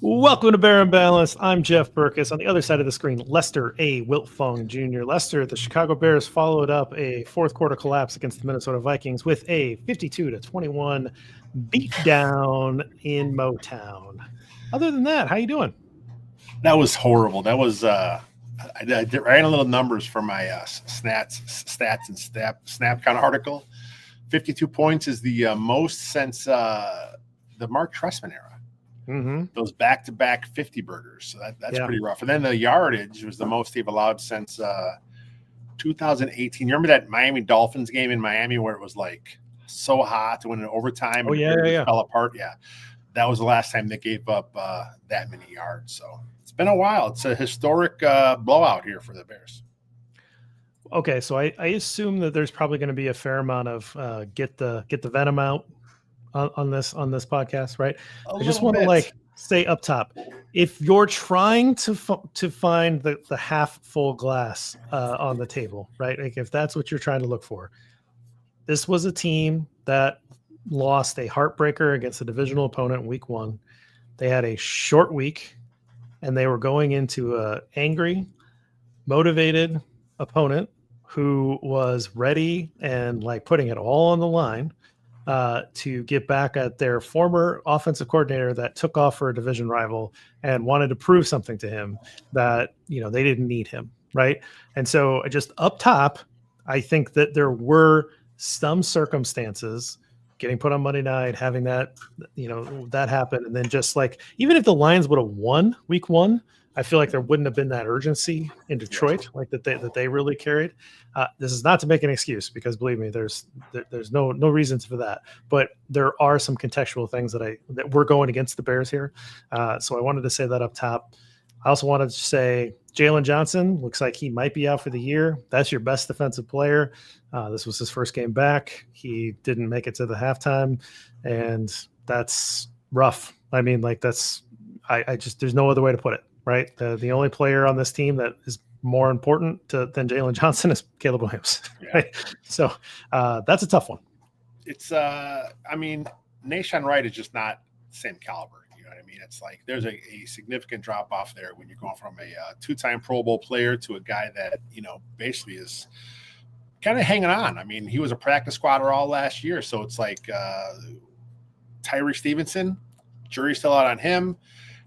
Welcome to Bear and Balanced. I'm Jeff Burkus. On the other side of the screen, Lester A. Wiltfong Jr. Lester, the Chicago Bears followed up a fourth quarter collapse against the Minnesota Vikings with a 52-21 beatdown in Motown. Other than that, how you doing? That was horrible. That was I ran a little numbers for my stats and snap count article. 52 points is the most since the Mark Trestman era. Mm-hmm. Those back-to-back 50 burgers. So that's pretty rough. And then the yardage was the most they've allowed since 2018. You remember that Miami Dolphins game in Miami where it was like so hot to win in overtime and the Bears fell apart? Yeah. That was the last time they gave up that many yards. So it's been a while. It's a historic blowout here for the Bears. Okay, so I assume that there's probably going to be a fair amount of get the venom out on this podcast, right? I just want to say up top, if you're trying to find the half full glass on the table, right? Like if that's what you're trying to look for, this was a team that lost a heartbreaker against a divisional opponent in week 1. They had a short week, and they were going into a angry, motivated opponent who was ready and like putting it all on the line to get back at their former offensive coordinator that took off for a division rival and wanted to prove something to him that, they didn't need him. Right. And so just up top, I think that there were some circumstances getting put on Monday night, having that, that happen. And then just like, even if the Lions would have won week 1, I feel like there wouldn't have been that urgency in Detroit, like that they really carried. This is not to make an excuse because believe me, there's no reasons for that. But there are some contextual things that we're going against the Bears here. So I wanted to say that up top. I also wanted to say Jalen Johnson looks like he might be out for the year. That's your best defensive player. This was his first game back. He didn't make it to the halftime, and that's rough. I mean, like I just there's no other way to put it. Right. The only player on this team that is more important than Jalen Johnson is Caleb Williams. Right. So that's a tough one. It's Nahshon Wright is just not the same caliber. You know what I mean? It's like there's a significant drop off there when you're going from a 2-time Pro Bowl player to a guy that, basically is kind of hanging on. I mean, he was a practice squatter all last year. So it's like Tyree Stevenson, jury's still out on him.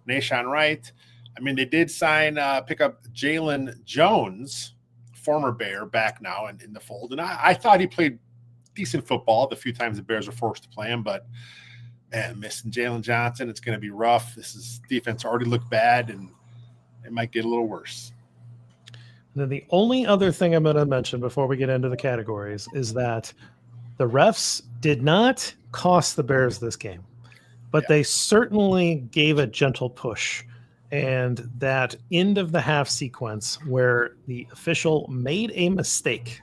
Nahshon Wright. I mean, they did pick up Jalen Jones, former Bear, back now in the fold. And I thought he played decent football the few times the Bears were forced to play him. But, man, missing Jalen Johnson, it's going to be rough. This defense already looked bad, and it might get a little worse. And then the only other thing I'm going to mention before we get into the categories is that the refs did not cost the Bears this game, but they certainly gave a gentle push. And that end of the half sequence where the official made a mistake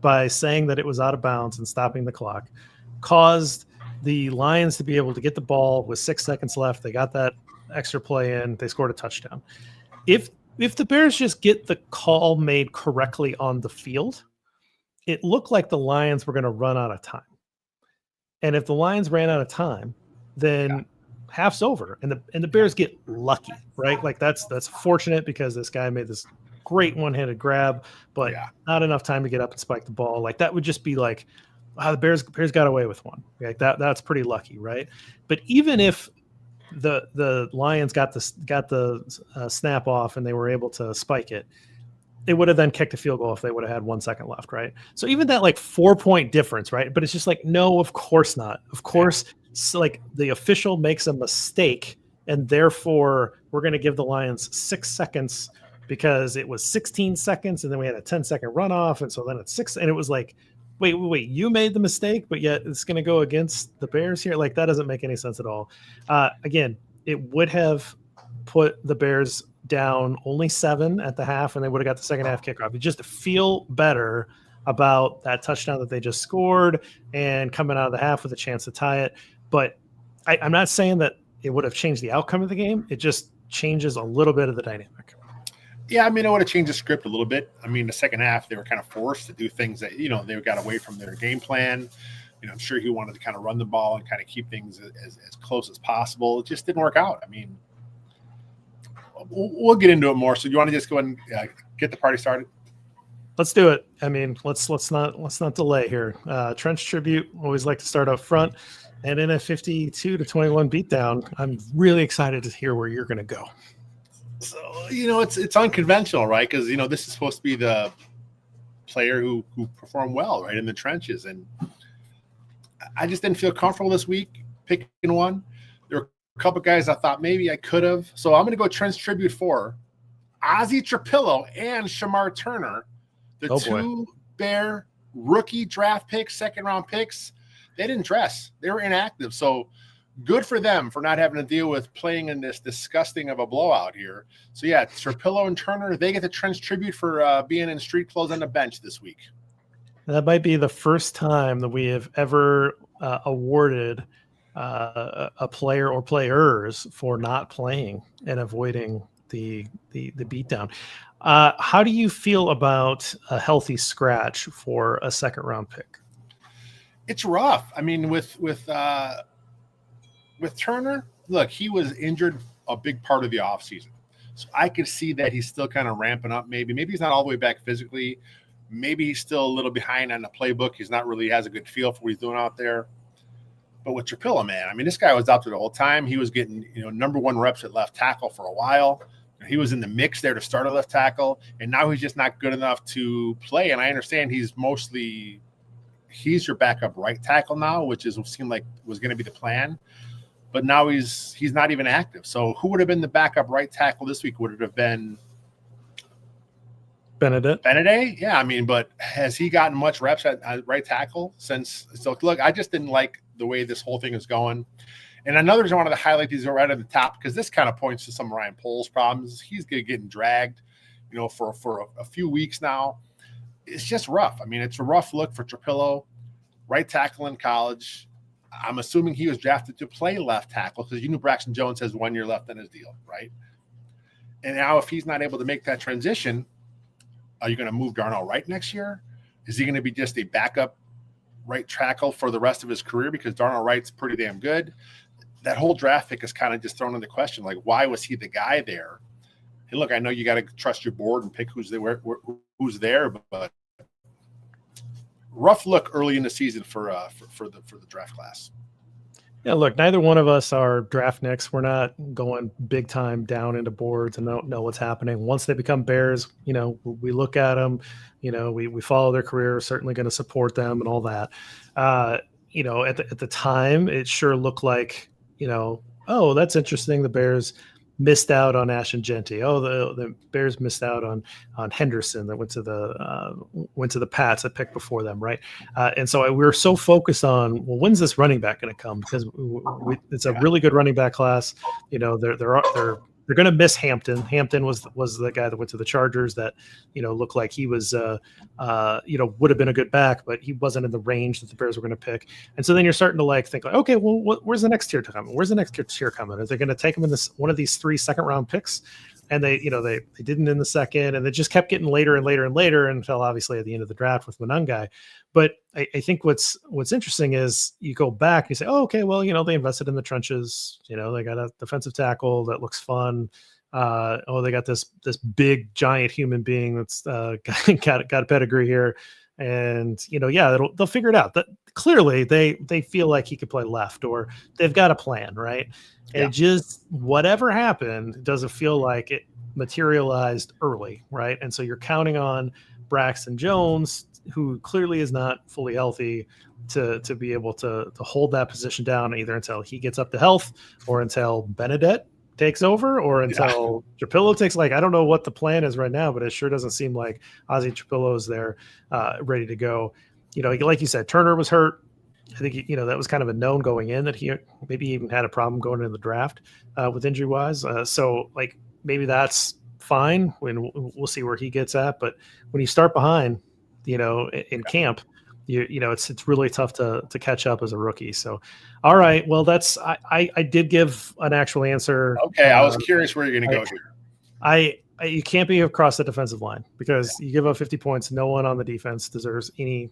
by saying that it was out of bounds and stopping the clock caused the Lions to be able to get the ball with 6 seconds left. They got that extra play in. They scored a touchdown. If the Bears just get the call made correctly on the field, it looked like the Lions were going to run out of time. And if the Lions ran out of time, then half's over, and the Bears get lucky, right? Like that's fortunate because this guy made this great one-handed grab, but not enough time to get up and spike the ball. Like that would just be like, wow, the Bears got away with one. Like that's pretty lucky, right? But even if the Lions got the snap off and they were able to spike it, they would have then kicked a field goal if they would have had 1 second left, right? So even that like 4-point difference, right? But it's just like, no, of course not. Of course, like the official makes a mistake, and therefore we're going to give the Lions 6 seconds because it was 16 seconds, and then we had a 10-second runoff, and so then it's 6, and it was like, wait, you made the mistake, but yet it's going to go against the Bears here? Like that doesn't make any sense at all. Again, it would have put the Bears down only 7 at the half, and they would have got the second half kickoff. You just feel better about that touchdown that they just scored and coming out of the half with a chance to tie it. But I'm not saying that it would have changed the outcome of the game. It just changes a little bit of the dynamic. Yeah, I mean, it would have changed the script a little bit. I mean, the second half, they were kind of forced to do things that, they got away from their game plan. I'm sure he wanted to kind of run the ball and kind of keep things as close as possible. It just didn't work out. I mean, we'll get into it more. So you want to just go ahead and get the party started? Let's do it. I mean, let's not delay here. Trench tribute. Always like to start up front, and in a 52-21 beatdown, I'm really excited to hear where you're going to go. So it's unconventional, right? Because this is supposed to be the player who performed well, right, in the trenches, and I just didn't feel comfortable this week picking one. There were a couple guys I thought maybe I could have, so I'm going to go trench tribute for Ozzie Trapillo and Shamar Turner. The two Bear rookie draft picks, second-round picks, they didn't dress. They were inactive. So good for them for not having to deal with playing in this disgusting of a blowout here. So, yeah, Trapillo and Turner, they get the trench tribute for being in street clothes on the bench this week. That might be the first time that we have ever awarded a player or players for not playing and avoiding the beatdown. How do you feel about a healthy scratch for a second round pick? It's rough. I mean, with Turner, look, he was injured a big part of the offseason. So I could see that he's still kind of ramping up. Maybe he's not all the way back physically. Maybe he's still a little behind on the playbook. He's not really has a good feel for what he's doing out there. But with Trapillo, man, I mean, this guy was out there the whole time. He was getting, number one reps at left tackle for a while. He was in the mix there to start a left tackle, and now he's just not good enough to play. And I understand he's your backup right tackle now, which seemed like was going to be the plan. But now he's not even active. So who would have been the backup right tackle this week? Would it have been Benedict? Yeah, I mean, but has he gotten much reps at right tackle since? So look, I just didn't like the way this whole thing is going. And another reason I wanted to highlight these right at the top, because this kind of points to some of Ryan Pohl's problems. He's getting dragged, for a few weeks now. It's just rough. I mean, it's a rough look for Trapillo, right tackle in college. I'm assuming he was drafted to play left tackle because Braxton Jones has 1 year left on his deal, right? And now if he's not able to make that transition, are you going to move Darnell Wright next year? Is he going to be just a backup right tackle for the rest of his career because Darnell Wright's pretty damn good? That whole draft pick is kind of just thrown into question. Like, why was he the guy there? Hey, look, I know you got to trust your board and pick who's there, but rough look early in the season for the draft class. Yeah, look, neither one of us are draft nicks. We're not going big time down into boards and don't know what's happening. Once they become Bears, we look at them, we follow their career, certainly going to support them and all that. At the time, it sure looked like, oh, that's interesting. The Bears missed out on Ashton Genty. Oh, the Bears missed out on Henderson that went to the Pats that picked before them, right? And so we were so focused on, well, when's this running back going to come? Because it's a really good running back class. They're going to miss Hampton. Hampton was the guy that went to the Chargers that, looked like he was, would have been a good back, but he wasn't in the range that the Bears were going to pick. And so then you're starting to think okay, well, where's the next tier coming? Where's the next tier coming? Are they going to take him in one of these 3 second-round picks? And they didn't in the second, and they just kept getting later and later and later until obviously at the end of the draft with Monangai. But I think what's interesting is you go back and you say, oh, okay, well, they invested in the trenches. They got a defensive tackle that looks fun. They got this big giant human being that's got a pedigree here, and they'll figure it out. That clearly they feel like he could play left, or they've got a plan, right? Yeah. And just whatever happened doesn't feel like it materialized early, right? And so you're counting on Braxton Jones, who clearly is not fully healthy, to be able to hold that position down either until he gets up to health or until Benedict takes over or until Trapillo takes. I don't know what the plan is right now, but it sure doesn't seem like Ozzie Trapillo's there ready to go. Like you said, Turner was hurt. I think, that was kind of a known going in that he maybe even had a problem going into the draft with injury wise. So maybe that's fine when we'll see where he gets at. But when you start behind, in camp, it's really tough to catch up as a rookie. So, all right, well, I did give an actual answer. Okay. I was curious where you're going to go here. you can't be across the defensive line because you give up 50 points. No one on the defense deserves any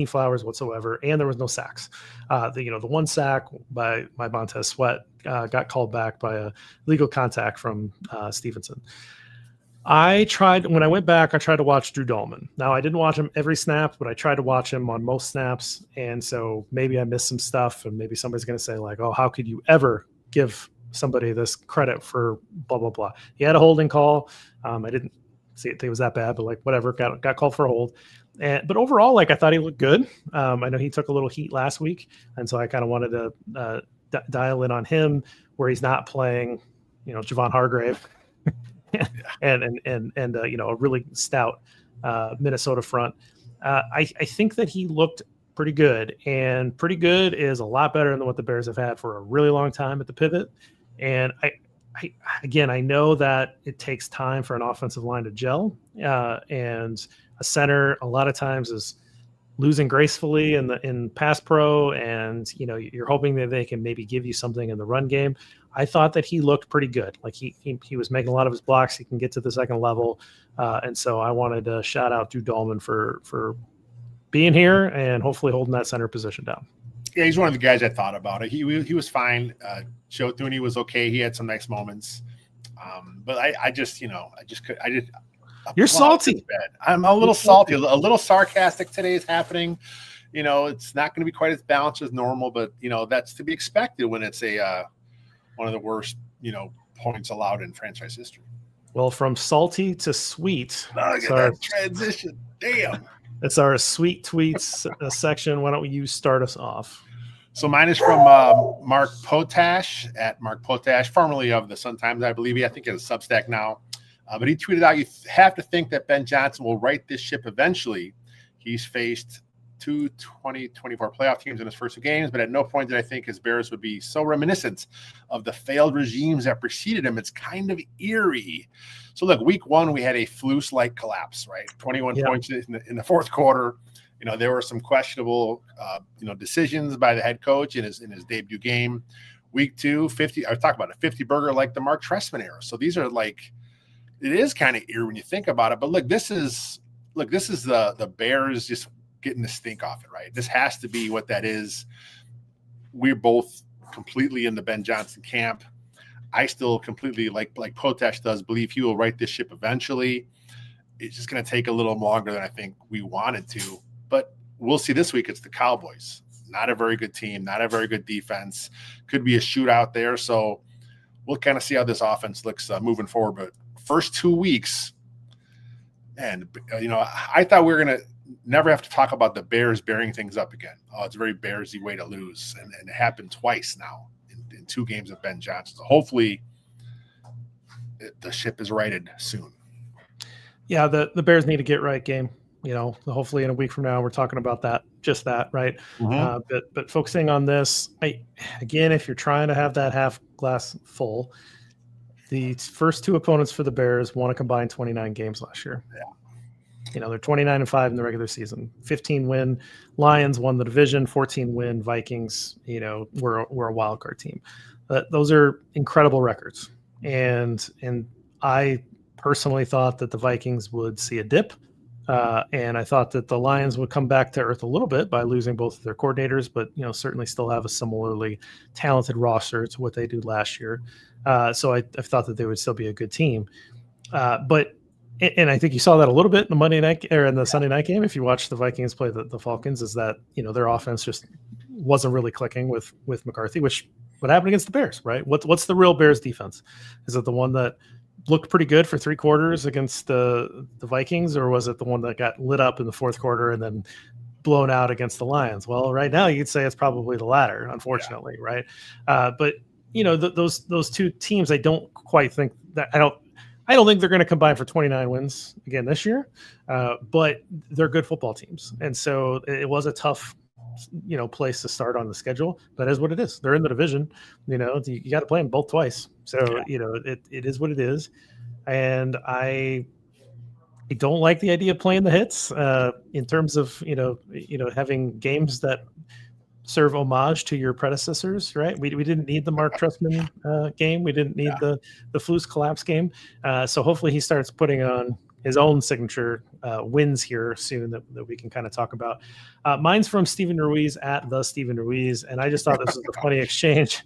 flowers whatsoever, and there was no sacks. The one sack by Montez Sweat got called back by a legal contact from Stevenson. When I went back, I tried to watch Drew Dalman. Now, I didn't watch him every snap, but I tried to watch him on most snaps. And so maybe I missed some stuff, and maybe somebody's going to say, like, oh, how could you ever give somebody this credit for blah, blah, blah. He had a holding call. I didn't think it was that bad, but like whatever, got called for a hold. But overall, like I thought he looked good. I know he took a little heat last week. And so I kind of wanted to dial in on him where he's not playing, Javon Hargrave. and a really stout Minnesota front. I think that he looked pretty good, and pretty good is a lot better than what the Bears have had for a really long time at the pivot. And I know that it takes time for an offensive line to gel, and a center a lot of times is losing gracefully in pass pro, and you're hoping that they can maybe give you something in the run game. I thought that he looked pretty good. Like he was making a lot of his blocks. He can get to the second level, and so I wanted to shout out Drew Dalman for being here and hopefully holding that center position down. Yeah, he's one of the guys I thought about it. He was fine. Joe Thuney was okay. He had some nice moments, but I just could. You're salty. I'm a little salty, a little sarcastic. Today is happening. It's not going to be quite as balanced as normal, but that's to be expected when it's one of the worst points allowed in franchise history. Well, from salty to sweet. Look at that transition. Damn. It's our sweet tweets section. Why don't you start us off? So mine is from Mark Potash at Mark Potash, formerly of the Sun-Times, I believe. I think it's a Substack now. But he tweeted out, you have to think that Ben Johnson will right this ship eventually. He's faced 2 2024 playoff teams in his first 2 games, but at no point did I think his Bears would be so reminiscent of the failed regimes that preceded him. It's kind of eerie. So look, week 1, we had a Flus-like collapse, right? 21 points in the fourth quarter. There were some questionable, decisions by the head coach in his debut game. Week 2, 50. I was talking about a 50 burger like the Mark Trestman era. So these are like, it is kind of eerie when you think about it. But look, this is the Bears just getting the stink off it, right? This has to be what that is. We're both completely in the Ben Johnson camp. I still completely, like Potash does, believe he will right this ship eventually. It's just going to take a little longer than I think we wanted to. But we'll see this week. It's the Cowboys. Not a very good team, not a very good defense. Could be a shootout there. So we'll kind of see how this offense looks moving forward. But first 2 weeks, and I thought we were going to never have to talk about the Bears bearing things up again. Oh, it's a very Bearsy way to lose. And it happened twice now in 2 games of Ben Johnson. So hopefully the ship is righted soon. Yeah, the Bears need to get right game. Hopefully in a week from now, we're talking about that, right? Mm-hmm. But focusing on this, again, if you're trying to have that half glass full, the first 2 opponents for the Bears won a combined 29 games last year. Yeah. They're 29-5 in the regular season. 15 win Lions won the division. 14 win Vikings. We're a wild card team. Those are incredible records. And I personally thought that the Vikings would see a dip. And I thought that the Lions would come back to earth a little bit by losing both of their coordinators, but certainly still have a similarly talented roster to what they did last year. So I thought that they would still be a good team. And I think you saw that a little bit in the Monday night or in the Sunday night game. If you watch the Vikings play the Falcons, is that their offense just wasn't really clicking with McCarthy. What happened against the Bears, right? What's the real Bears defense? Is it the one that looked pretty good for 3 quarters against the Vikings, or was it the one that got lit up in the fourth quarter and then blown out against the Lions? Well, right now you'd say it's probably the latter, unfortunately, right? But those 2 teams, I don't quite think that I don't think they're going to combine for 29 wins again this year, but they're good football teams. And so it was a tough, place to start on the schedule, but it is what it is. They're in the division, you got to play them both twice. So, it is what it is. And I don't like the idea of playing the hits in terms of, having games that serve homage to your predecessors, right? We didn't need the Mark Trestman game. We didn't need the Flus collapse game. So hopefully he starts putting on his own signature wins here soon that we can kind of talk about. Mine's from Steven Ruiz at the Steven Ruiz, and I just thought this was a funny exchange.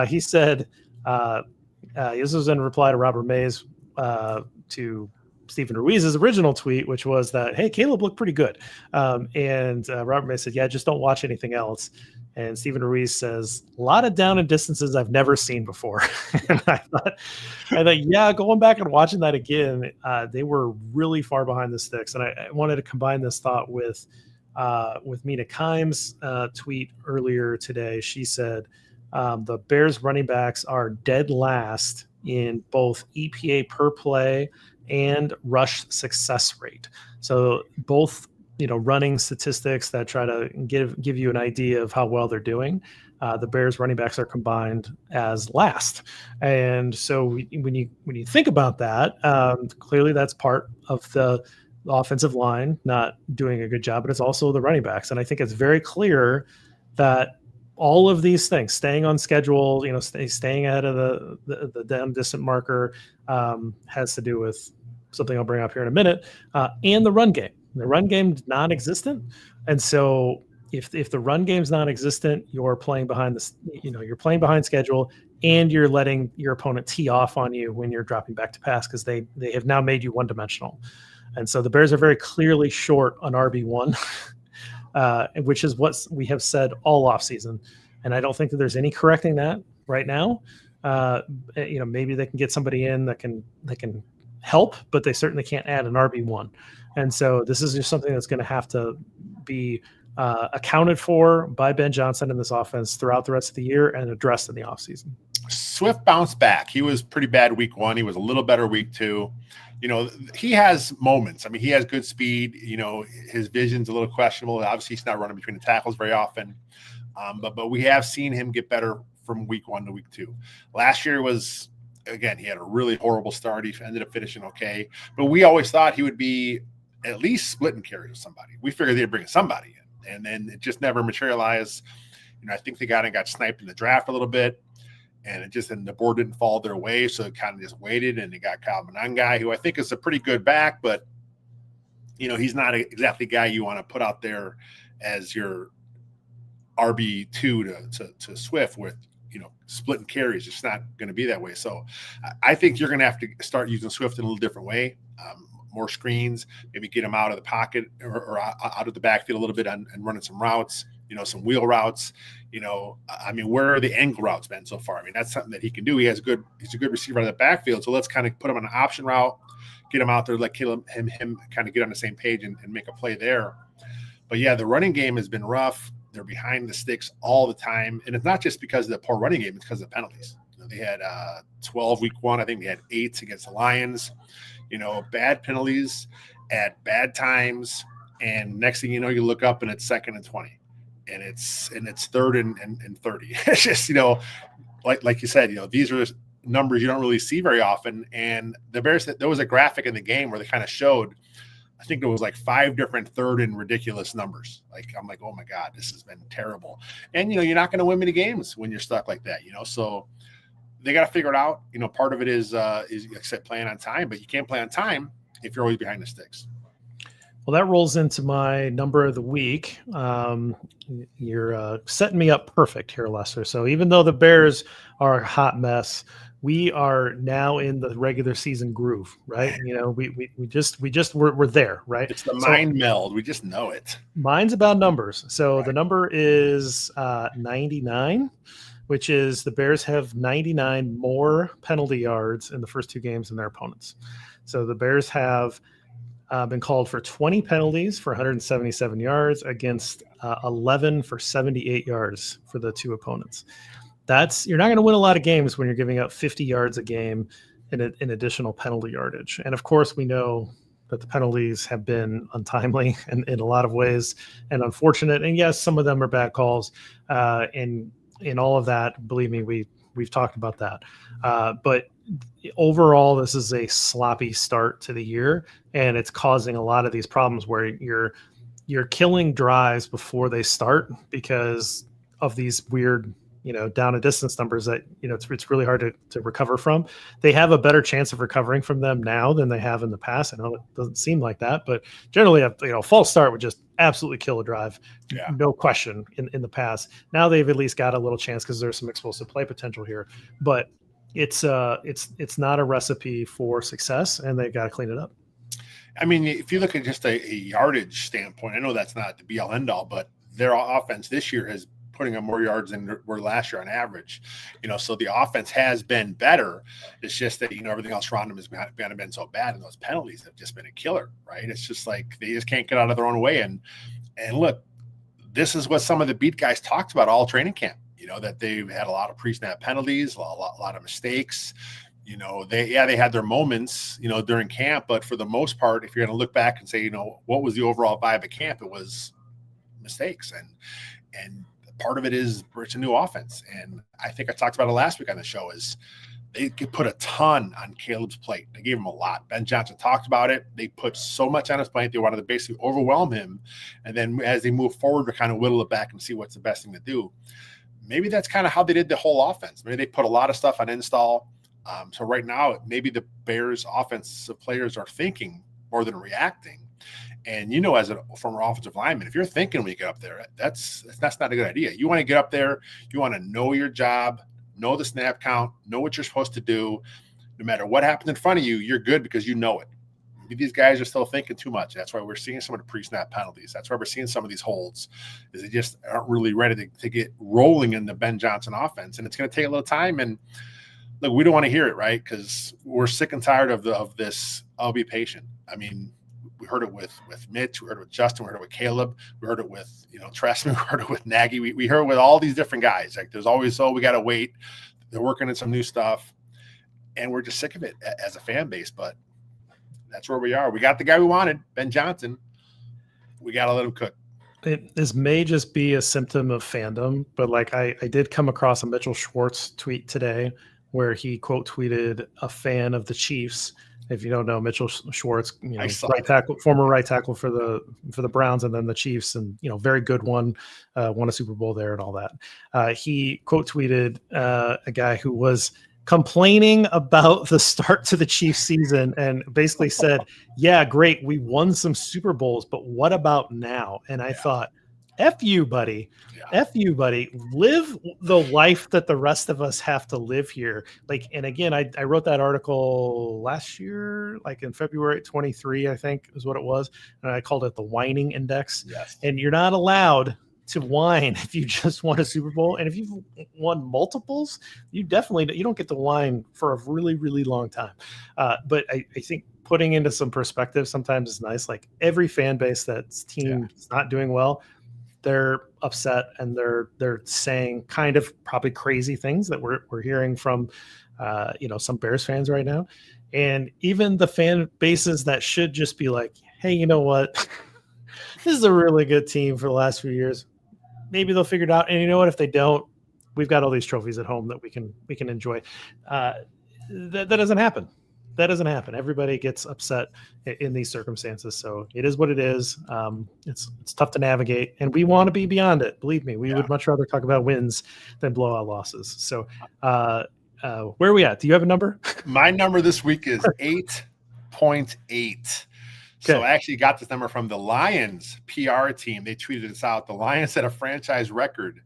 He said, this was in reply to Robert Mays to Stephen Ruiz's original tweet, which was that, hey, Caleb looked pretty good. And Robert May said, yeah, just don't watch anything else. And Stephen Ruiz says, a lot of down and distances I've never seen before. And I thought, yeah, going back and watching that again, they were really far behind the sticks. And I wanted to combine this thought with Mina Kimes' tweet earlier today. She said, the Bears running backs are dead last in both EPA per play and rush success rate. So both, running statistics that try to give you an idea of how well they're doing. The Bears running backs are combined as last. And so when you think about that, clearly that's part of the offensive line not doing a good job, but it's also the running backs. And I think it's very clear that all of these things, staying on schedule, staying ahead of the down distant marker, has to do with something I'll bring up here in a minute, and the run game. The run game's non-existent, and so if the run game's non-existent, you're playing behind you're playing behind schedule, and you're letting your opponent tee off on you when you're dropping back to pass because they have now made you one-dimensional, and so the Bears are very clearly short on RB1. Which is what we have said all offseason. And I don't think that there's any correcting that right now. Maybe they can get somebody in that can help, but they certainly can't add an RB1. And so this is just something that's going to have to be accounted for by Ben Johnson in this offense throughout the rest of the year and addressed in the offseason. Swift bounced back. He was pretty bad week 1. He was a little better week 2. He has moments. I mean, he has good speed. His vision's a little questionable. Obviously, he's not running between the tackles very often. But we have seen him get better from week 1 to week 2. Last year was, again, he had a really horrible start. He ended up finishing okay. But we always thought he would be at least splitting carries with somebody. We figured they'd bring somebody in. And then it just never materialized. I think they got sniped in the draft a little bit. And the board didn't fall their way, so it kind of just waited, and they got Kyle Monangai, who I think is a pretty good back, but he's not exactly a guy you want to put out there as your RB2 to Swift with splitting carries. It's not going to be that way. So I think you're going to have to start using Swift in a little different way. More screens, maybe get him out of the pocket or out of the backfield a little bit and running some routes. Some wheel routes, where are the angle routes been so far? I mean, that's something that he can do. He's a good receiver out of the backfield. So let's kind of put him on an option route, get him out there, let him kind of get on the same page and make a play there. But yeah, the running game has been rough. They're behind the sticks all the time. And it's not just because of the poor running game, it's because of the penalties. They had 12 week 1. I think they had 8 against the Lions, bad penalties at bad times. And next thing you know, you look up and it's 2nd and 20. And it's 3rd and 30. It's just, like you said, these are numbers you don't really see very often. And the Bears, there was a graphic in the game where they kind of showed, I think there was like 5 different 3rd and ridiculous numbers. I'm like, oh my God, this has been terrible. And, you're not going to win many games when you're stuck like that, so they got to figure it out. Part of it is like I said, playing on time, but you can't play on time if you're always behind the sticks. Well, that rolls into my number of the week. You're setting me up perfect here, Lester. So even though the Bears are a hot mess, we are now in the regular season groove, right? We're there, right? It's the mind meld. We just know it. Mine's about numbers. So The number is 99, which is the Bears have 99 more penalty yards in the first 2 games than their opponents. So the Bears have been called for 20 penalties for 177 yards against 11 for 78 yards for the 2 opponents. You're not going to win a lot of games when you're giving up 50 yards a game in additional penalty yardage. And of course, we know that the penalties have been untimely in a lot of ways and unfortunate. And yes, some of them are bad calls. And in all of that, believe me, we've talked about that. But overall, this is a sloppy start to the year, and it's causing a lot of these problems where you're killing drives before they start because of these weird, down and distance numbers that, it's really hard to recover from. They have a better chance of recovering from them now than they have in the past. I know it doesn't seem like that, but generally a false start would just absolutely kill a drive. Yeah. No question in the past. Now they've at least got a little chance because there's some explosive play potential here, but it's not a recipe for success, and they've got to clean it up. I mean, if you look at just a yardage standpoint, I know that's not the be all end all, but their offense this year has putting up more yards than were last year on average. So the offense has been better. It's just that, everything else around them has been so bad, and those penalties have just been a killer, right? It's just like they just can't get out of their own way. And look, this is what some of the beat guys talked about all training camp, that they've had a lot of pre-snap penalties, a lot of mistakes. They had their moments, during camp, but for the most part, if you're going to look back and say, what was the overall vibe of camp, it was mistakes. And part of it is it's a new offense. And I think I talked about it last week on the show is they could put a ton on Caleb's plate. They gave him a lot. Ben Johnson talked about it. They put so much on his plate. They wanted to basically overwhelm him. And then as they move forward, to kind of whittle it back and see what's the best thing to do. Maybe that's kind of how they did the whole offense. Maybe they put a lot of stuff on install. So right now, maybe the Bears offensive players are thinking more than reacting. And, as a former offensive lineman, if you're thinking when you get up there, that's not a good idea. You want to get up there. You want to know your job, know the snap count, know what you're supposed to do. No matter what happens in front of you, you're good because you know it. Maybe these guys are still thinking too much. That's why we're seeing some of the pre-snap penalties. That's why we're seeing some of these holds, is they just aren't really ready to get rolling in the Ben Johnson offense. And it's going to take a little time. And look, we don't want to hear it, right? Because we're sick and tired of this. I'll be patient. I mean, we heard it with Mitch, we heard it with Justin, we heard it with Caleb, we heard it with Trestman, we heard it with Nagy. We heard it with all these different guys. Like there's always we got to wait. They're working on some new stuff, and we're just sick of it as a fan base. But that's where we are. We got the guy we wanted, Ben Johnson. We got to let him cook. This may just be a symptom of fandom, but I did come across a Mitchell Schwartz tweet today where he quote tweeted a fan of the Chiefs. If you don't know, Mitchell Schwartz, former right tackle for the Browns and then the Chiefs, and very good one, won a Super Bowl there and all that. He quote tweeted a guy who was complaining about the start to the Chiefs season and basically said, "Yeah, great, we won some Super Bowls, but what about now?" And I thought, F you, buddy. Yeah. F you, buddy. Live the life that the rest of us have to live here. And again, I wrote that article last year, in February 23, I think is what it was. And I called it the whining index. Yes. And you're not allowed to whine if you just won a Super Bowl. And if you've won multiples, you don't get to whine for a really, really long time. But I think putting into some perspective sometimes is nice. Every fan base that's team is not doing well, they're upset and they're saying kind of probably crazy things that we're hearing from some Bears fans right now. And even the fan bases that should just be like, hey, you know what? This is a really good team for the last few years. Maybe they'll figure it out. And you know what? If they don't, we've got all these trophies at home that we can enjoy. That doesn't happen. That doesn't happen. Everybody gets upset in these circumstances. So it is what it is. It's tough to navigate, and we want to be beyond it. Believe me, we would much rather talk about wins than blowout losses. So where are we at? Do you have a number? My number this week is 8.8. So I actually got this number from the Lions PR team. They tweeted us out. The Lions set a franchise record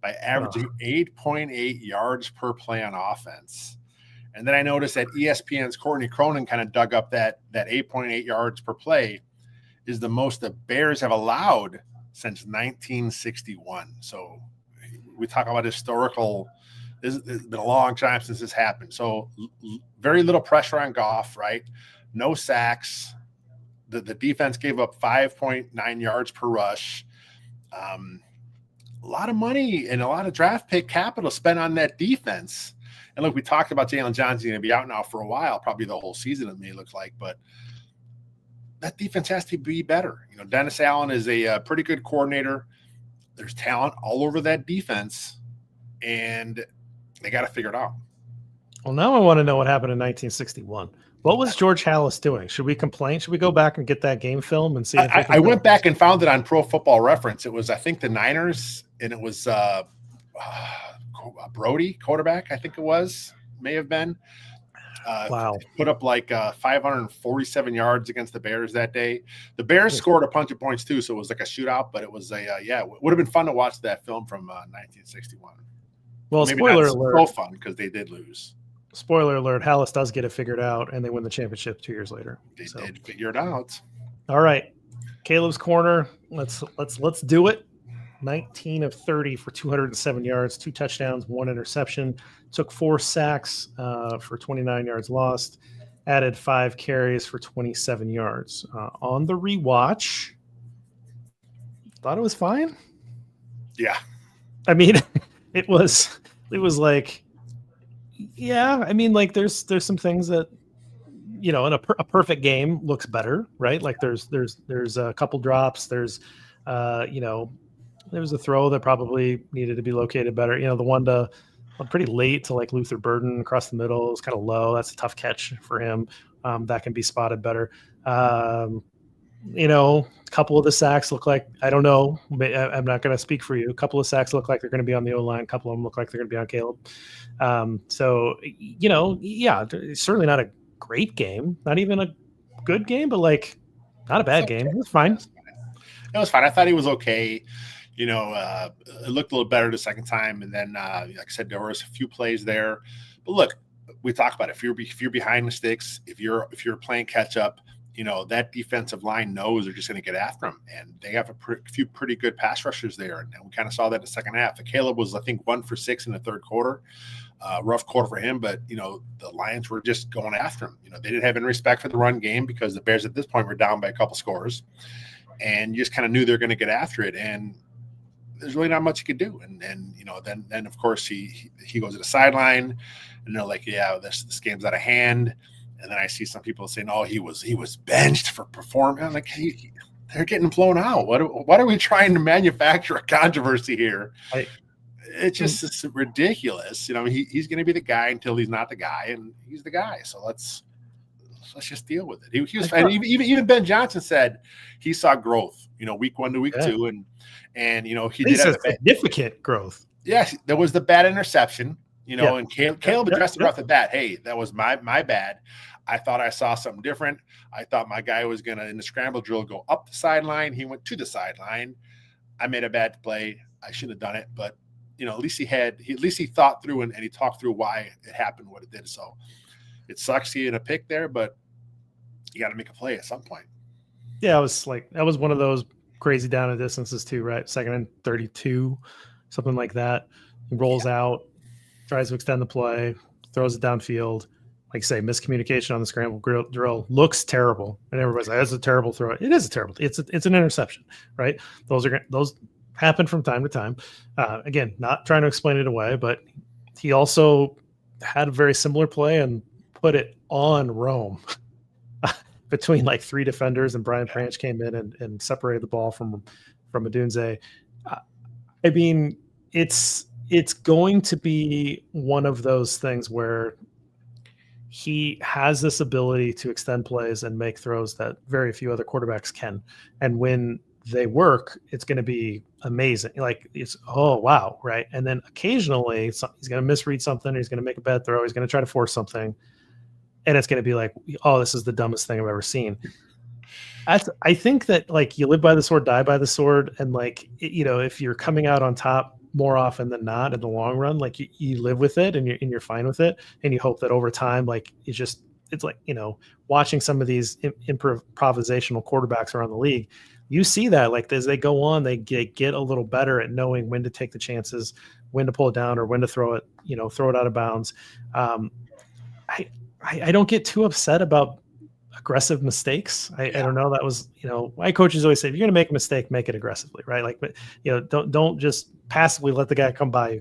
by averaging 8.8 yards per play on offense. And then I noticed that ESPN's Courtney Cronin kind of dug up that 8.8 yards per play is the most the Bears have allowed since 1961. So we talk about historical. It's been a long time since this happened. So very little pressure on Goff, right? No sacks. The defense gave up 5.9 yards per rush. A lot of money and a lot of draft pick capital spent on that defense. And look, we talked about Jalen Johnson going to be out now for a while, probably the whole season it may look like, but that defense has to be better. Dennis Allen is a pretty good coordinator. There's talent all over that defense, and they got to figure it out. Well, now I want to know what happened in 1961. What was George Halas doing? Should we complain? Should we go back and get that game film and see? I went back and found it on Pro Football Reference. It was, I think, the Niners, and it was Brody, quarterback, I think it was, may have been. Wow. Put up like 547 yards against the Bears that day. The Bears scored a bunch of points too, so it was like a shootout. But it was it would have been fun to watch that film from 1961. Well, maybe spoiler not alert. so fun because they did lose. Spoiler alert: Hallis does get it figured out, and they win the championship 2 years later. They did figure it out. All right, Caleb's corner. Let's do it. 19 of 30 for 207 yards, 2 touchdowns, 1 interception. Took 4 sacks for 29 yards lost. Added 5 carries for 27 yards. On the rewatch, thought it was fine. Yeah, I mean, it was like, yeah. I mean, like there's some things that, in a perfect game looks better, right? Like there's a couple drops. There's there was a throw that probably needed to be located better. The one to pretty late to like Luther Burden across the middle is kind of low. That's a tough catch for him. That can be spotted better. A couple of the sacks look like, I don't know, I'm not going to speak for you. A couple of sacks look like they're going to be on the O-line. A couple of them look like they're going to be on Caleb. Certainly not a great game, not even a good game, but like not a bad game. It was fine. It was fine. I thought he was okay. It looked a little better the second time, and then, like I said, there was a few plays there. But look, we talk about it. If you're behind the sticks, if you're playing catch up, that defensive line knows they're just going to get after them, and they have a few pretty good pass rushers there, and we kind of saw that in the second half. Caleb was, I think, 1 for 6 in the third quarter. Rough quarter for him, but the Lions were just going after him. They didn't have any respect for the run game because the Bears at this point were down by a couple scores, and you just kind of knew they're going to get after it. And there's really not much he could do. And then of course he goes to the sideline, and they're like, yeah, this game's out of hand. And then I see some people saying, oh, he was benched for performing. I'm like, hey, they're getting blown out. What are we trying to manufacture a controversy here? It's just ridiculous. He's going to be the guy until he's not the guy, and he's the guy. So let's just deal with it. He was fine. Even Ben Johnson said he saw growth, week 1 to week 2. And he did have significant growth. Yeah, there was the bad interception, and Caleb addressed it off the bat. Hey, that was my bad. I thought I saw something different. I thought my guy was going to, in the scramble drill, go up the sideline. He went to the sideline. I made a bad play. I shouldn't have done it, but at least he thought through and he talked through why it happened, what it did. So it sucks seeing a pick there, but you got to make a play at some point. Yeah, that was one of those crazy down and distances too, right? 2nd and 32, something like that. He rolls out, tries to extend the play, throws it downfield. Like I say, miscommunication on the scramble drill looks terrible, and everybody's like, "That's a terrible throw." It is a terrible. It's an interception, right? Those happen from time to time. Again, not trying to explain it away, but he also had a very similar play and put it on Rome between like 3 defenders, and Brian Branch came in and separated the ball from Adunze. I mean, it's going to be one of those things where he has this ability to extend plays and make throws that very few other quarterbacks can. And when they work, it's going to be amazing. Like it's, oh, wow. Right. And then occasionally he's going to misread something. He's going to make a bad throw. He's going to try to force something. And it's going to be like, oh, this is the dumbest thing I've ever seen. I think that like you live by the sword, die by the sword. And like, if you're coming out on top more often than not in the long run, like you live with it and you're fine with it. And you hope that over time, like it's like, watching some of these improvisational quarterbacks around the league, you see that like as they go on, they get a little better at knowing when to take the chances, when to pull it down or when to throw it out of bounds. I don't get too upset about aggressive mistakes. I don't know. That was, my coaches always say, if you're going to make a mistake, make it aggressively, right? Like, but don't just passively let the guy come by,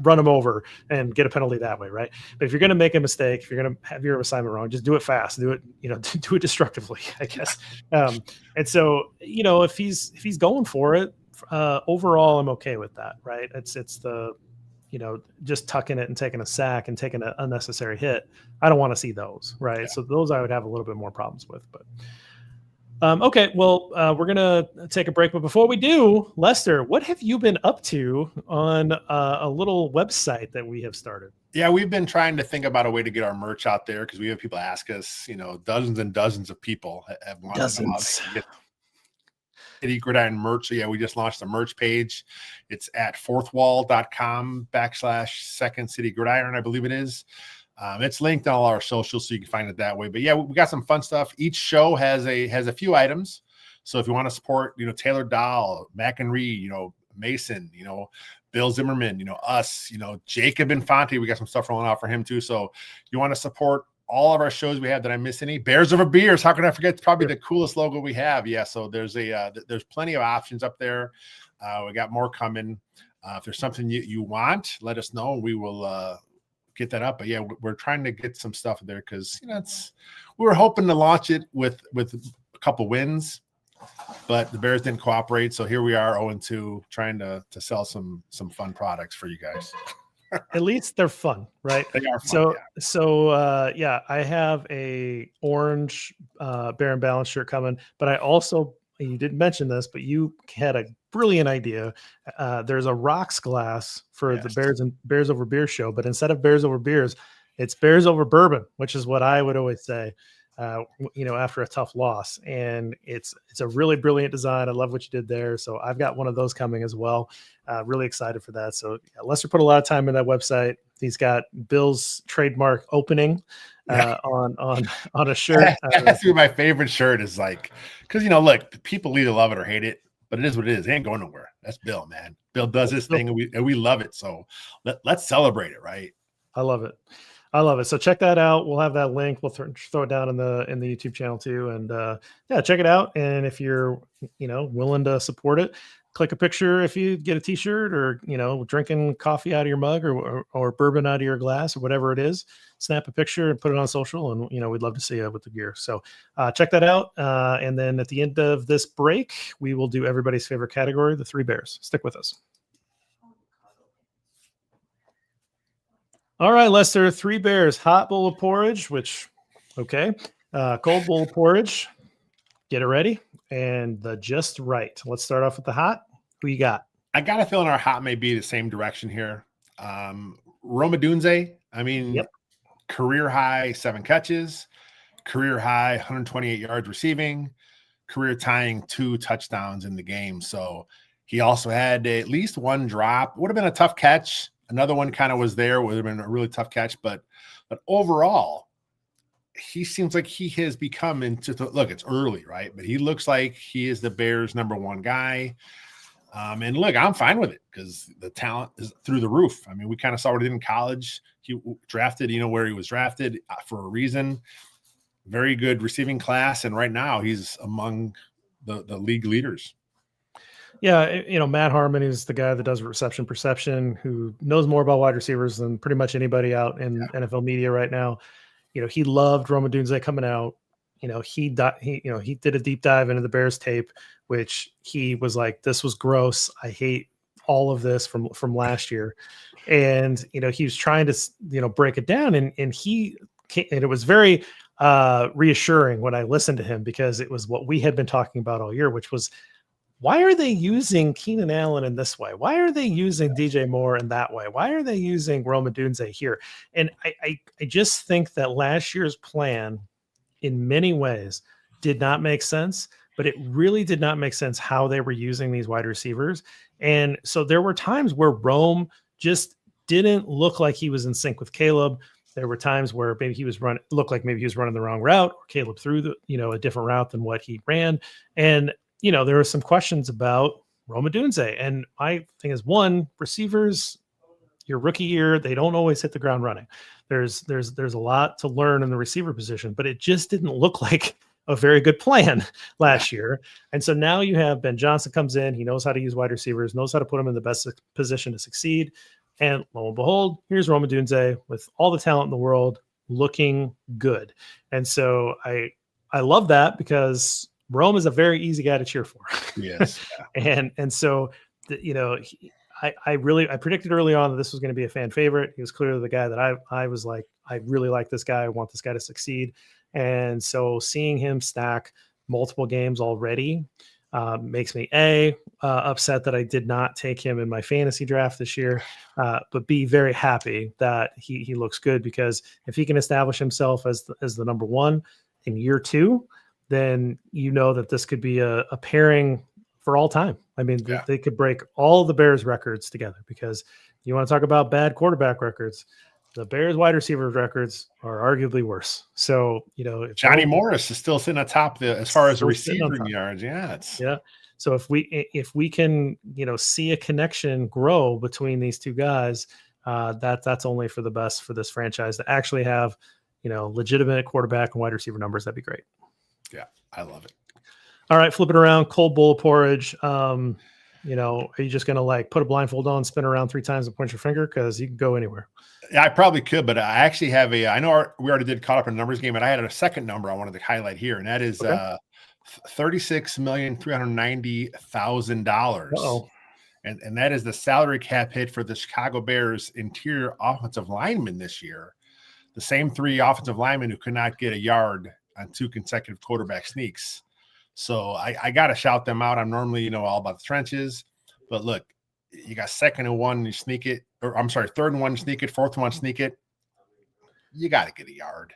run him over and get a penalty that way, right? But if you're going to make a mistake, if you're going to have your assignment wrong, just do it fast. Do it, do it destructively, I guess. And so, if he's going for it, overall, I'm okay with that, right? It's the, just tucking it and taking a sack and taking an unnecessary hit. I don't want to see those, right? Yeah. So those I would have a little bit more problems with. But Okay, well, we're gonna take a break, but before we do, Lester, what have you been up to on a little website that we have started? Yeah, we've been trying to think about a way to get our merch out there because we have people ask us, dozens and dozens of people have wanted to know how Dozens. they can get City Gridiron merch. So yeah, we just launched a merch page. It's at fourthwall.com/Second City Gridiron, I believe it is. It's linked on all our socials, so you can find it that way. But yeah, we got some fun stuff. Each show has a few items. So if you want to support, Taylor Dahl, Mac and Reed, Mason, Bill Zimmerman, us, Jacob Infante, we got some stuff rolling out for him too. So you want to support all of our shows we have. Did I miss any? Bears Over Beers. How can I forget? It's probably the coolest logo we have. Yeah. So there's there's plenty of options up there. We got more coming. If there's something you want, let us know. We will get that up. But yeah, we're trying to get some stuff there because we were hoping to launch it with a couple wins, but the Bears didn't cooperate. So here we are 0-2 trying to sell some fun products for you guys. At least they're fun, right? They are fun. Yeah, I have a orange Bear and Balance shirt coming, but I also, you didn't mention this, but you had a brilliant idea. There's a rocks glass for the Bears Over Beer show, but instead of Bears Over Beers, it's Bears Over Bourbon, which is what I would always say. After a tough loss, and it's a really brilliant design. I love what you did there. So I've got one of those coming as well. Really excited for that. So Lester put a lot of time in that website. He's got Bill's trademark opening on a shirt. That's my favorite shirt is because look, people either love it or hate it, but it is what it is. It ain't going nowhere. That's Bill, man. Bill does his thing, and we love it. So let's celebrate it, right? I love it. So check that out. We'll have that link. We'll throw it down in the YouTube channel too. And check it out. And if you're, willing to support it, click a picture if you get a t-shirt or, drinking coffee out of your mug or bourbon out of your glass or whatever it is, snap a picture and put it on social. And, we'd love to see you with the gear. So check that out. And then at the end of this break, we will do everybody's favorite category, the Three Bears. Stick with us. All right, Lester, Three Bears, hot bowl of porridge, cold bowl of porridge, get it ready, and the just right. Let's start off with the hot. Who you got? I got a feeling our hot may be the same direction here. Roma Dunze, career high 7 catches, career high 128 yards receiving, career tying 2 touchdowns in the game. So he also had at least 1 drop. Would have been a tough catch. Another one kind of was there, would have been a really tough catch, but overall, he seems like he has become look, it's early, right? But he looks like he is the Bears' #1 guy. And look, I'm fine with it because the talent is through the roof. I mean, we kind of saw what he did in college. He drafted, where he was drafted for a reason. Very good receiving class. And right now he's among the league leaders. Yeah, Matt Harmon is the guy that does reception perception, who knows more about wide receivers than pretty much anybody out in NFL media right now. He loved Roma Dunze coming out. He did a deep dive into the Bears tape, which he was like, "This was gross. I hate all of this from last year." And he was trying to break it down, and it was very reassuring when I listened to him because it was what we had been talking about all year, which was, why are they using Keenan Allen in this way? Why are they using DJ Moore in that way? Why are they using Roma Dunze here? And I just think that last year's plan in many ways did not make sense, but it really did not make sense how they were using these wide receivers. And so there were times where Rome just didn't look like he was in sync with Caleb. There were times where maybe he was running the wrong route, or Caleb threw a different route than what he ran. And there were some questions about Roma Dunze. And my thing is, one, receivers, your rookie year, they don't always hit the ground running. There's a lot to learn in the receiver position, but it just didn't look like a very good plan last year. And so now you have Ben Johnson comes in. He knows how to use wide receivers, knows how to put them in the best position to succeed. And lo and behold, here's Roma Dunze with all the talent in the world looking good. And so I love that because Rome is a very easy guy to cheer for. Yes. and so, I predicted early on that this was going to be a fan favorite. He was clearly the guy that I was like, I really like this guy. I want this guy to succeed. And so seeing him stack multiple games already makes me upset that I did not take him in my fantasy draft this year, but B, very happy that he looks good, because if he can establish himself as the number one in year 2, then you know that this could be a pairing for all time. I mean, they could break all the Bears records together, because you want to talk about bad quarterback records. The Bears wide receiver records are arguably worse. So, if Johnny Morris is still sitting atop as far as the receiving yards. Yeah. So if we can, see a connection grow between these two guys, that's only for the best for this franchise to actually have, legitimate quarterback and wide receiver numbers. That'd be great. Yeah, I love it. All right, flip it around. Cold bowl of porridge. Are you just gonna put a blindfold on, spin around 3 times, and point your finger? Because you can go anywhere. Yeah, I probably could, but I actually have I know we already did caught up in numbers game, and I had a second number I wanted to highlight here, and that is $36,390,000. And that is the salary cap hit for the Chicago Bears interior offensive linemen this year. The same 3 offensive linemen who could not get a yard on 2 consecutive quarterback sneaks. So I got to shout them out. I'm normally, all about the trenches, but look, you got 2nd and 1, you sneak it, or I'm sorry, 3rd and 1, sneak it, 4th and 1, sneak it. You got to get a yard.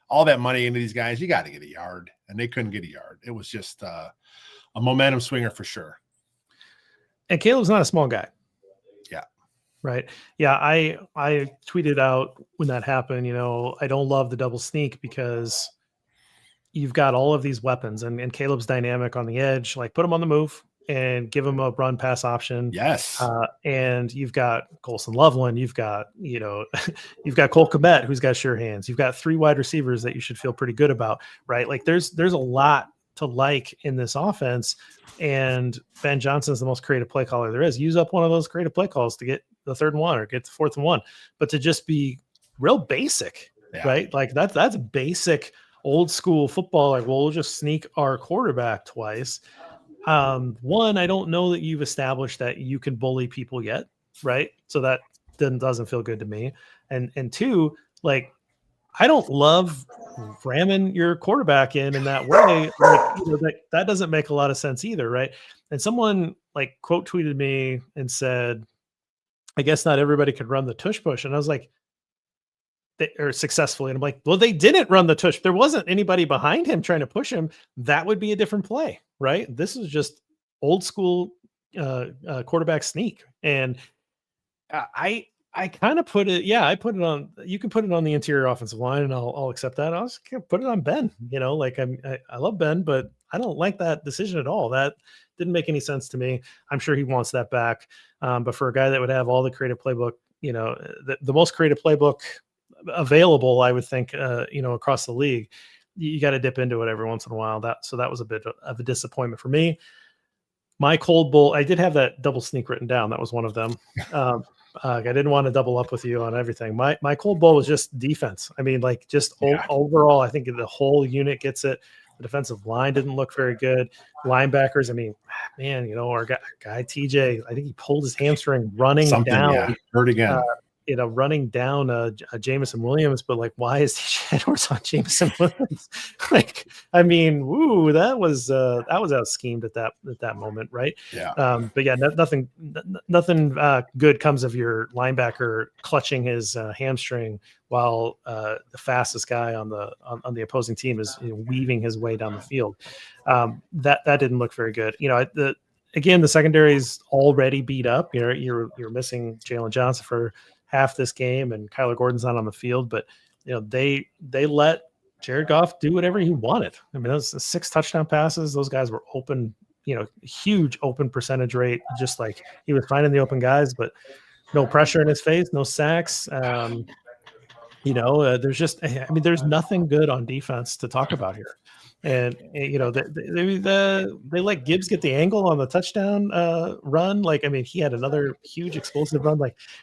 All that money into these guys, you got to get a yard, and they couldn't get a yard. It was just a momentum swinger for sure. And Caleb's not a small guy. Yeah. Right. Yeah. I tweeted out when that happened, I don't love the double sneak because you've got all of these weapons, and Caleb's dynamic on the edge. Put him on the move and give him a run pass option. Yes. And you've got Colson Loveland. You've got, you've got Cole Kmet, who's got sure hands. You've got 3 wide receivers that you should feel pretty good about, right? There's a lot to like in this offense, and Ben Johnson's the most creative play caller there is. Use up one of those creative play calls to get the 3rd and 1 or get the 4th and 1, but to just be real basic, right? That's basic old school football. We'll just sneak our quarterback twice. One, I don't know that you've established that you can bully people yet, right? So that then doesn't feel good to me. And 2, I don't love ramming your quarterback in that way. That doesn't make a lot of sense either, right? And someone quote tweeted me and said, I guess not everybody could run the tush push. And I was like, or successfully. And I'm like, well, they didn't run the tush. There wasn't anybody behind him trying to push him. That would be a different play, right? This is just old school quarterback sneak. And I kind of put it, I put it on, you can put it on the interior offensive line, and I'll accept that. I'll just put it on Ben, I love Ben, but I don't like that decision at all. That didn't make any sense to me. I'm sure he wants that back. But for a guy that would have all the creative playbook, the most creative playbook available, I would think, across the league, you got to dip into it every once in a while. So that was a bit of a disappointment for me. My cold bowl, I did have that double sneak written down. That was one of them. I didn't want to double up with you on everything. My cold bowl was just defense. I mean, overall, I think the whole unit gets it. The defensive line didn't look very good. Linebackers, I mean, man, our guy TJ, I think he pulled his hamstring running down. Hurt again. Running down a Jameson Williams, but why is TJ Edwards on Jameson Williams? That was out schemed at that moment, right? Yeah. But yeah, nothing good comes of your linebacker clutching his hamstring while the fastest guy on the opposing team is weaving his way down the field. That didn't look very good. Again, the secondary is already beat up. You're missing Jalen Johnson for half this game, and Kyler Gordon's not on the field, but they let Jared Goff do whatever he wanted. I mean, those 6 touchdown passes, those guys were open, huge open percentage rate, just he was finding the open guys, but no pressure in his face, no sacks. There's just, there's nothing good on defense to talk about here. And they let Gibbs get the angle on the touchdown run. He had another huge explosive run.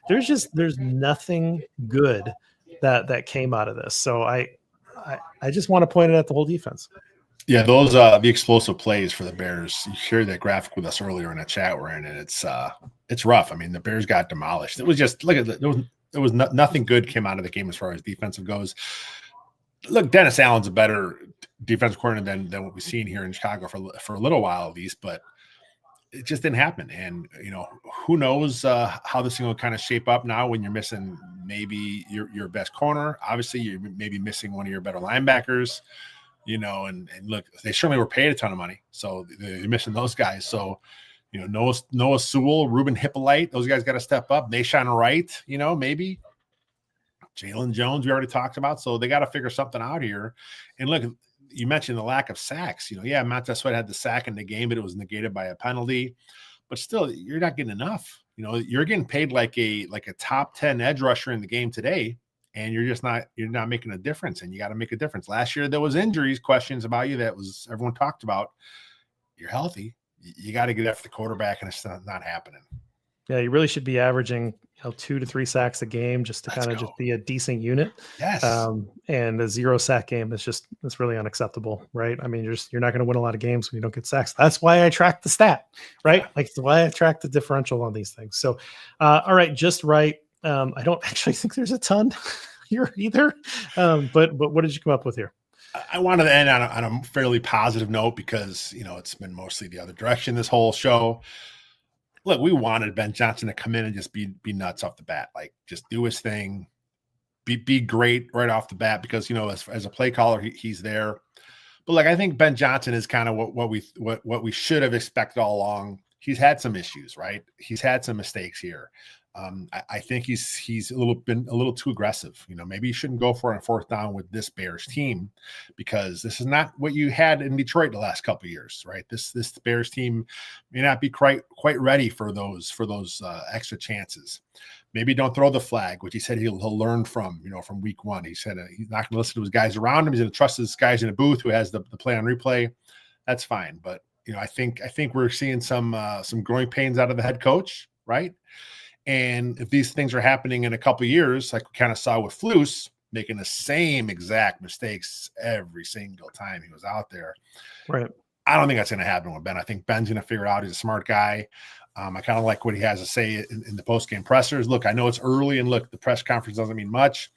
There's nothing good that came out of this. So I just want to point it at the whole defense. Yeah, those the explosive plays for the Bears. You shared that graphic with us earlier in a chat we're in, and it's rough. I mean, the Bears got demolished. It was just there was nothing good came out of the game as far as defensive goes. Look, Dennis Allen's a better defensive coordinator than what we've seen here in Chicago for a little while at least, but it just didn't happen. And, who knows how this thing will kind of shape up now when you're missing maybe your best corner. Obviously, you're maybe missing one of your better linebackers, and look, they certainly were paid a ton of money. So they're missing those guys. So, Noah Sewell, Ruben Hippolyte, those guys got to step up. Nashawn Wright, maybe. Jalen Jones, we already talked about. So they got to figure something out here. And look, you mentioned the lack of sacks. Montez Sweat had the sack in the game, but it was negated by a penalty. But still, you're not getting enough. You're getting paid like a top 10 edge rusher in the game today, and you're not making a difference. And you got to make a difference. Last year there was injuries, questions about you that was everyone talked about. You're healthy. You got to get after the quarterback, and it's not happening. Yeah, you really should be averaging 2 to 3 sacks a game just to kind of just be a decent unit. Yes. And a 0 sack game is it's really unacceptable, right? I mean, you're not going to win a lot of games when you don't get sacks. That's why I track the stat, right? Like why I track the differential on these things. So, all right, just right. I don't actually think there's a ton here either. But what did you come up with here? I wanted to end on a fairly positive note because, it's been mostly the other direction this whole show. Look, we wanted Ben Johnson to come in and just be nuts off the bat, like just do his thing, be great right off the bat because, as a play caller, he's there. But like, I think Ben Johnson is kind of what we should have expected all along. He's had some issues, right? He's had some mistakes here. I think he's been a little too aggressive. Maybe you shouldn't go for a 4th down with this Bears team because this is not what you had in Detroit the last couple of years, right? This Bears team may not be quite ready for those extra chances. Maybe don't throw the flag, which he said he'll learn from week 1. He said he's not going to listen to his guys around him. He's going to trust his guys in a booth who has the play on replay. That's fine, but I think we're seeing some growing pains out of the head coach, right? And if these things are happening in a couple of years, like we kind of saw with Flus, making the same exact mistakes every single time he was out there, right? I don't think that's going to happen with Ben. I think Ben's going to figure it out. He's a smart guy. I kind of like what he has to say in the post-game pressers. Look, I know it's early, and look, the press conference doesn't mean much,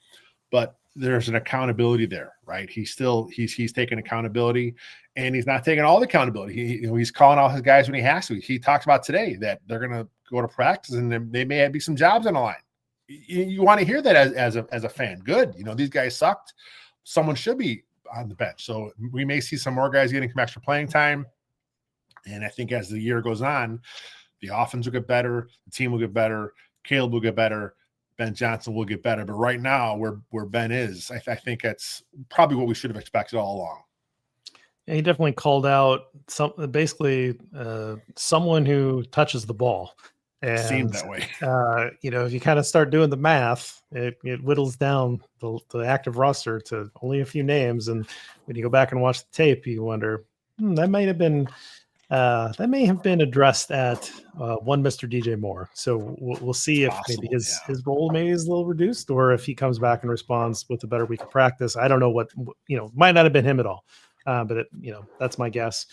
but there's an accountability there, right? He's taking accountability, and he's not taking all the accountability. He's calling out his guys when he has to. He talked about today that they're going to go to practice, and they may be some jobs on the line. You want to hear that as a fan. Good. These guys sucked. Someone should be on the bench. So we may see some more guys getting some extra playing time. And I think as the year goes on, the offense will get better. The team will get better. Caleb will get better. Ben Johnson will get better. But right now where Ben is, I think that's probably what we should have expected all along. And he definitely called out someone who touches the ball. And, seemed that way. If you kind of start doing the math, it whittles down the active roster to only a few names. And when you go back and watch the tape, you wonder, that may have been addressed at one Mr. DJ Moore. So we'll see if maybe his role maybe is a little reduced, or if he comes back and responds with a better week of practice. I don't know what might not have been him at all, but that's my guess.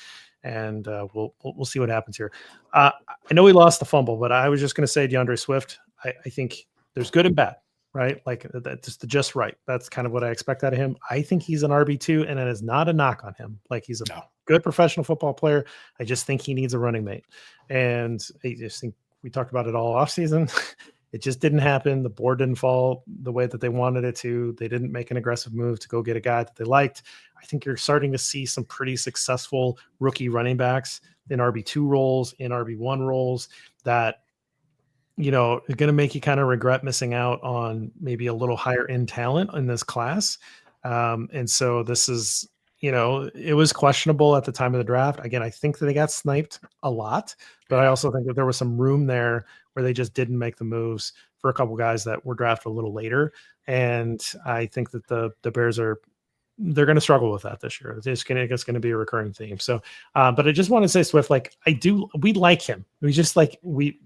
And we'll see what happens here. I know he lost the fumble, but I was just going to say DeAndre Swift. I think there's good and bad, right? Like that's just right. That's kind of what I expect out of him. I think he's an RB2, and it is not a knock on him. Like he's a good professional football player. I just think he needs a running mate, and I just think we talked about it all offseason. It just didn't happen. The board didn't fall the way that they wanted it to. They didn't make an aggressive move to go get a guy that they liked. I think you're starting to see some pretty successful rookie running backs in RB2 roles, in RB1 roles that, are going to make you kind of regret missing out on maybe a little higher end talent in this class. And so this is, it was questionable at the time of the draft. Again, I think that they got sniped a lot, but I also think that there was some room there where they just didn't make the moves for a couple guys that were drafted a little later. And I think that the Bears they're going to struggle with that this year. It's going to be a recurring theme. So, but I just want to say Swift, like we like him. We just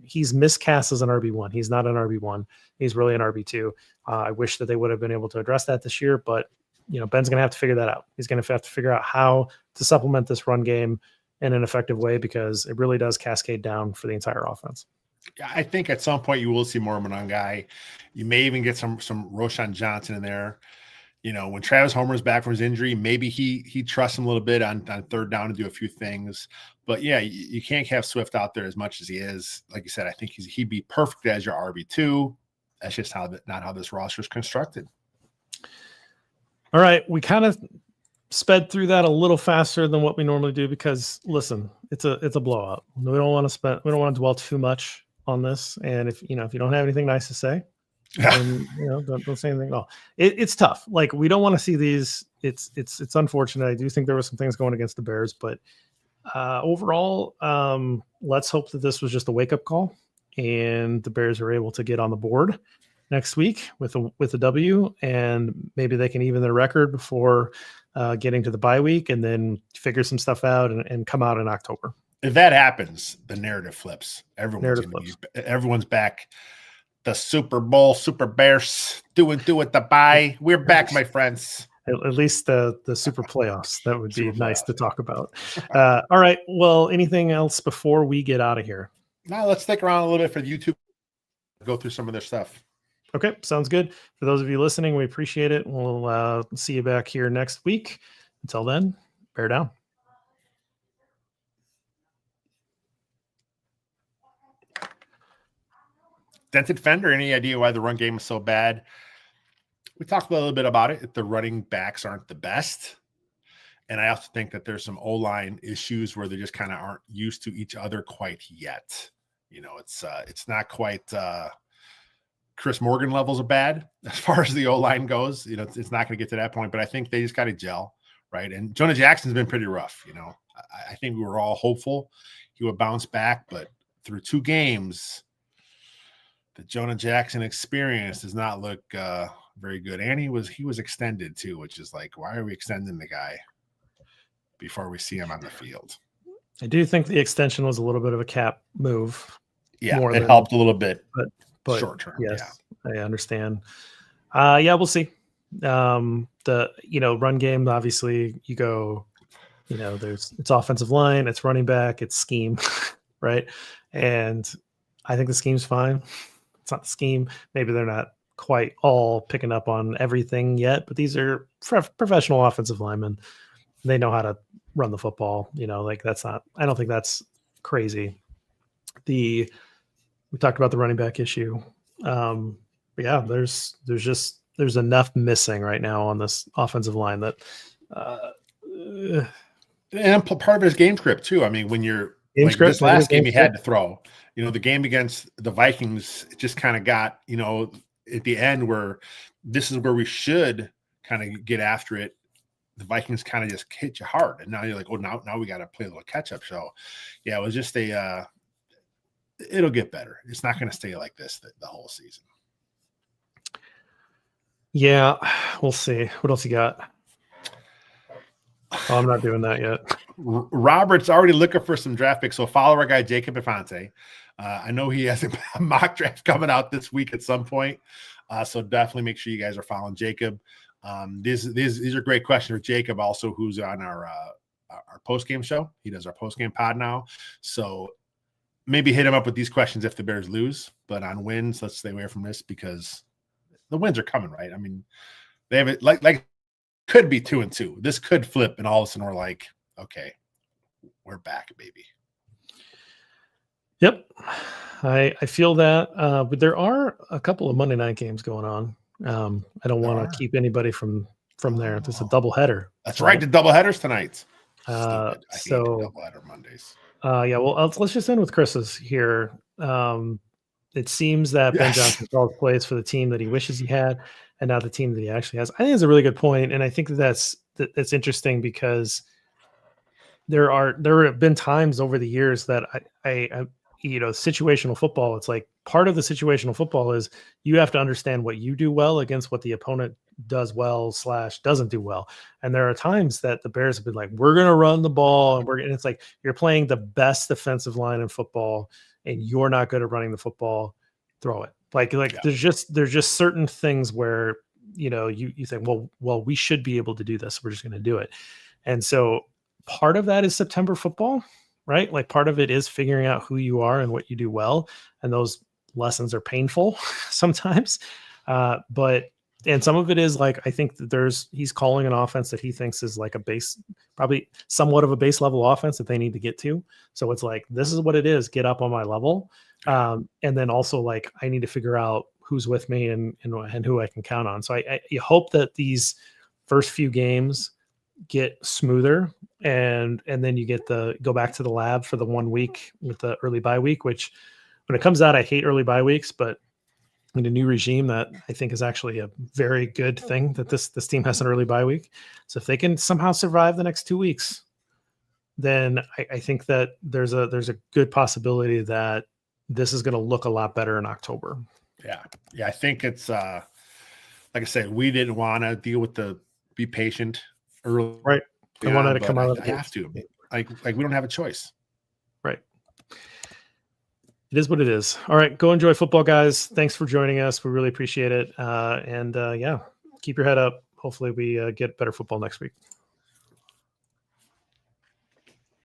he's miscast as an RB1. He's not an RB1. He's really an RB2. I wish that they would have been able to address that this year, but Ben's going to have to figure that out. He's going to have to figure out how to supplement this run game in an effective way, because it really does cascade down for the entire offense. I think at some point you will see more of an on guy. You may even get some Roshan Johnson in there. when Travis Homer's back from his injury, maybe he trusts him a little bit on third down to do a few things. But yeah, you can't have Swift out there as much as he is. Like you said, I think he'd be perfect as your RB2. That's just not how this roster is constructed. All right, we kind of sped through that a little faster than what we normally do because listen, it's a blowout. We don't want to dwell too much on this. And if you don't have anything nice to say, then don't say anything at all. It's tough. Like, we don't want to see these. It's unfortunate. I do think there were some things going against the Bears, but overall, let's hope that this was just a wake-up call and the Bears are able to get on the board next week with a W, and maybe they can even their record before getting to the bye week, and then figure some stuff out and come out in October. If that happens, the narrative flips. Everyone's back. The Super Bowl, Super Bears, do it the bye. We're back, my friends. At least the Super Playoffs. That would be nice to talk about. All right. Well, anything else before we get out of here? Now let's stick around a little bit for YouTube. Go through some of their stuff. Okay. Sounds good. For those of you listening, we appreciate it. We'll see you back here next week. Until then, bear down. Dented Fender, any idea why the run game is so bad? We talked a little bit about it. The running backs aren't the best. And I also think that there's some O-line issues where they just kind of aren't used to each other quite yet. It's not quite Chris Morgan levels of bad as far as the O-line goes. It's not going to get to that point, but I think they just got to gel, right? And Jonah Jackson's been pretty rough. I think we were all hopeful he would bounce back, but through 2 games, the Jonah Jackson experience does not look very good. And he was extended too, which is like, why are we extending the guy before we see him on the field? I do think the extension was a little bit of a cap move. Yeah, it helped a little bit, but short term. Yes, yeah. I understand. We'll see. The run game, obviously, you go, it's offensive line, it's running back, it's scheme, right? And I think the scheme's fine. It's not the scheme. Maybe they're not quite all picking up on everything yet, but these are professional offensive linemen. They know how to run the football. I don't think that's crazy. We talked about the running back issue. But yeah, there's enough missing right now on this offensive line that and part of his game script too. I mean, when you're this last game, he had to throw. The game against the Vikings, it just kind of got, at the end where this is where we should kind of get after it. The Vikings kind of just hit you hard. And now you're like, oh, now we got to play a little catch up. So yeah, it was just it'll get better. It's not going to stay like this the whole season. Yeah, we'll see. What else you got? Oh, I'm not doing that yet. Robert's already looking for some draft picks. So follow our guy, Jacob Infante. I know he has a mock draft coming out this week at some point. So definitely make sure you guys are following Jacob. These are great questions for Jacob also, who's on our post-game show. He does our post-game pod now. So maybe hit him up with these questions if the Bears lose, but on wins, let's stay away from this because the wins are coming, right? I mean, they have it like could be 2-2. This could flip, and all of a sudden we're like, okay, we're back, baby. Yep, I feel that, but there are a couple of Monday night games going on. I don't want to keep anybody from there. It's a doubleheader. That's right, the doubleheaders tonight. So doubleheader Mondays. Well, let's just end with Chris's here. It seems that Ben Johnson calls plays for the team that he wishes he had, and not the team that he actually has. I think it's a really good point, and I think that's interesting because there have been times over the years that I situational football. It's like part of the situational football is you have to understand what you do well against what the opponent does well / doesn't do well. And there are times that the Bears have been like, we're going to run the ball, and it's like you're playing the best defensive line in football, and you're not good at running the football. Throw it. There's just certain things where you think, well, we should be able to do this. We're just going to do it. And so part of that is September football, right? Like part of it is figuring out who you are and what you do well. And those lessons are painful sometimes. But And some of it is like, I think that he's calling an offense that he thinks is like a base, probably somewhat of a base level offense that they need to get to. So it's like, this is what it is, get up on my level. And then also like, I need to figure out who's with me and who I can count on. So you hope that these first few games get smoother and then you go back to the lab for the 1 week with the early bye week, which when it comes out, I hate early bye weeks, but in a new regime, that I think is actually a very good thing that this team has an early bye week. So if they can somehow survive the next 2 weeks, then I think that there's a good possibility that this is going to look a lot better in October. Yeah. I think it's like I said, we didn't want to deal with be patient early. Right. I wanted to come out. I have to. Like we don't have a choice. Right. It is what it is. All right. Go enjoy football, guys. Thanks for joining us. We really appreciate it. And keep your head up. Hopefully we get better football next week.